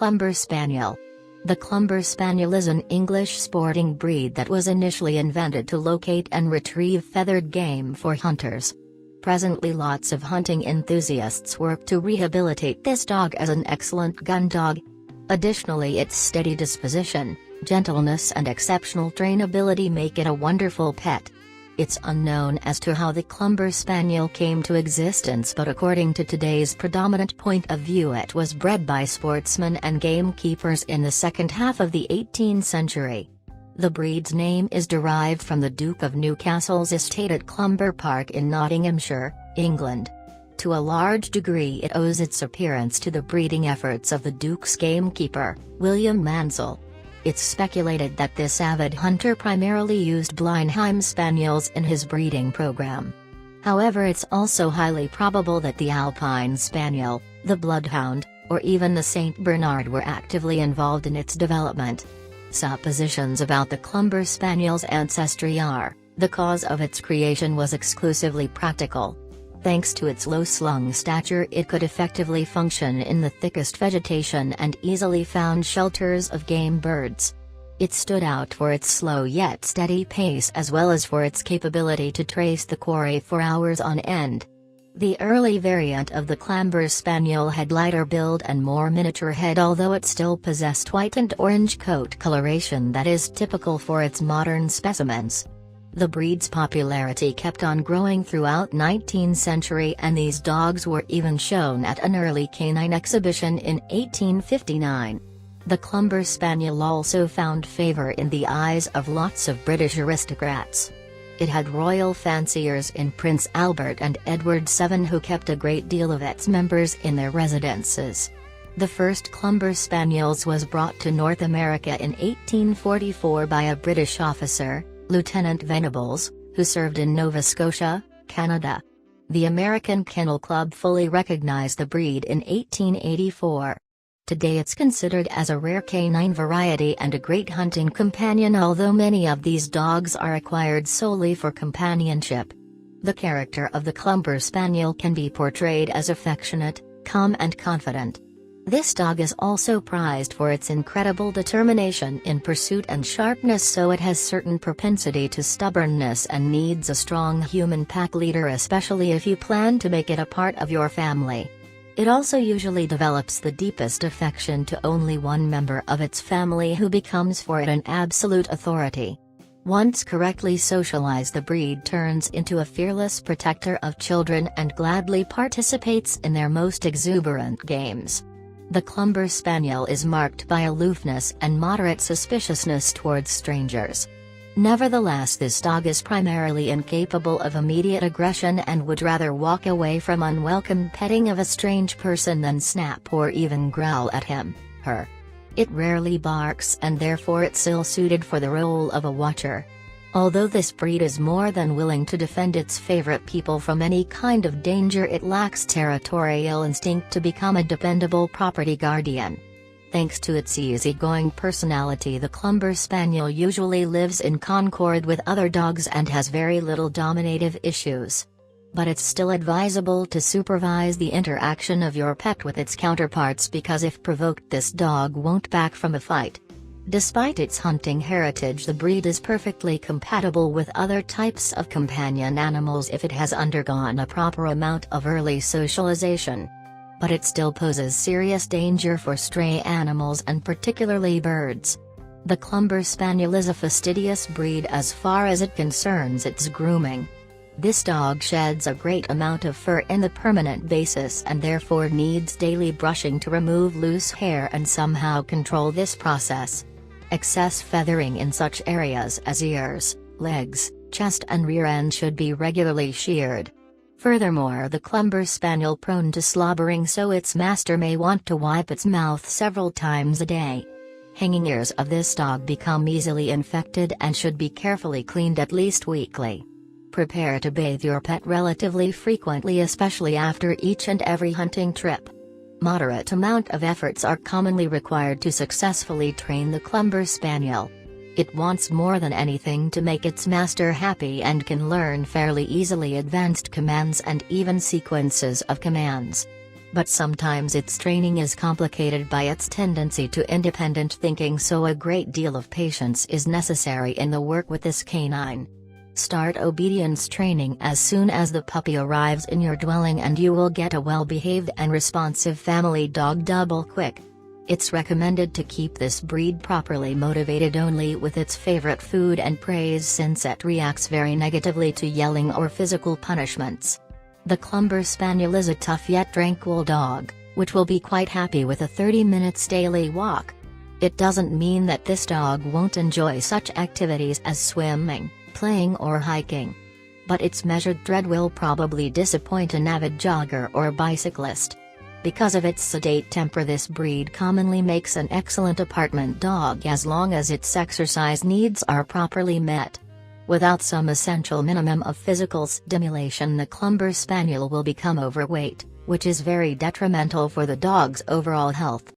Clumber Spaniel. The Clumber Spaniel is an English sporting breed that was initially invented to locate and retrieve feathered game for hunters. Presently lots of hunting enthusiasts work to rehabilitate this dog as an excellent gun dog. Additionally, its steady disposition, gentleness and exceptional trainability make it a wonderful pet. It's unknown as to how the Clumber Spaniel came to existence, but according to today's predominant point of view, it was bred by sportsmen and gamekeepers in the second half of the 18th century. The breed's name is derived from the Duke of Newcastle's estate at Clumber Park in Nottinghamshire, England. To a large degree it owes its appearance to the breeding efforts of the Duke's gamekeeper, William Mansell. It's speculated that this avid hunter primarily used Bleinheim Spaniels in his breeding program. However, it's also highly probable that the Alpine Spaniel, the Bloodhound, or even the St. Bernard were actively involved in its development. Suppositions about the Clumber Spaniel's ancestry are, the cause of its creation was exclusively practical. Thanks to its low-slung stature, it could effectively function in the thickest vegetation and easily found shelters of game birds. It stood out for its slow yet steady pace, as well as for its capability to trace the quarry for hours on end. The early variant of the Clumber Spaniel had lighter build and more miniature head, although it still possessed white and orange coat coloration that is typical for its modern specimens. The breed's popularity kept on growing throughout 19th century, and these dogs were even shown at an early canine exhibition in 1859. The Clumber Spaniel also found favor in the eyes of lots of British aristocrats. It had royal fanciers in Prince Albert and Edward VII, who kept a great deal of its members in their residences. The first Clumber Spaniels was brought to North America in 1844 by a British officer, Lieutenant Venables, who served in Nova Scotia, Canada. The American Kennel Club fully recognized the breed in 1884. Today it's considered as a rare canine variety and a great hunting companion, although many of these dogs are acquired solely for companionship. The character of the Clumber Spaniel can be portrayed as affectionate, calm and confident. This dog is also prized for its incredible determination in pursuit and sharpness, so it has certain propensity to stubbornness and needs a strong human pack leader, especially if you plan to make it a part of your family. It also usually develops the deepest affection to only one member of its family, who becomes for it an absolute authority. Once correctly socialized, the breed turns into a fearless protector of children and gladly participates in their most exuberant games. The Clumber Spaniel is marked by aloofness and moderate suspiciousness towards strangers. Nevertheless, this dog is primarily incapable of immediate aggression and would rather walk away from unwelcome petting of a strange person than snap or even growl at him, her. It rarely barks, and therefore it's ill-suited for the role of a watcher. Although this breed is more than willing to defend its favorite people from any kind of danger, it lacks territorial instinct to become a dependable property guardian. Thanks to its easygoing personality, the Clumber Spaniel usually lives in concord with other dogs and has very little dominative issues. But it's still advisable to supervise the interaction of your pet with its counterparts, because if provoked, this dog won't back from a fight. Despite its hunting heritage, the breed is perfectly compatible with other types of companion animals if it has undergone a proper amount of early socialization. But it still poses serious danger for stray animals and particularly birds. The Clumber Spaniel is a fastidious breed as far as it concerns its grooming. This dog sheds a great amount of fur in the permanent basis and therefore needs daily brushing to remove loose hair and somehow control this process. Excess feathering in such areas as ears, legs, chest and rear end should be regularly sheared. Furthermore, the Clumber Spaniel prone to slobbering, so its master may want to wipe its mouth several times a day. Hanging ears of this dog become easily infected and should be carefully cleaned at least weekly. Prepare to bathe your pet relatively frequently, especially after each and every hunting trip. Moderate amount of efforts are commonly required to successfully train the Clumber Spaniel. It wants more than anything to make its master happy and can learn fairly easily advanced commands and even sequences of commands. But sometimes its training is complicated by its tendency to independent thinking, so a great deal of patience is necessary in the work with this canine. Start obedience training as soon as the puppy arrives in your dwelling and you will get a well-behaved and responsive family dog double quick. It's recommended to keep this breed properly motivated only with its favorite food and praise, since it reacts very negatively to yelling or physical punishments. The Clumber Spaniel is a tough yet tranquil dog, which will be quite happy with a 30 minutes daily walk. It doesn't mean that this dog won't enjoy such activities as swimming, playing or hiking. But its measured tread will probably disappoint an avid jogger or bicyclist. Because of its sedate temper, this breed commonly makes an excellent apartment dog as long as its exercise needs are properly met. Without some essential minimum of physical stimulation, the Clumber Spaniel will become overweight, which is very detrimental for the dog's overall health.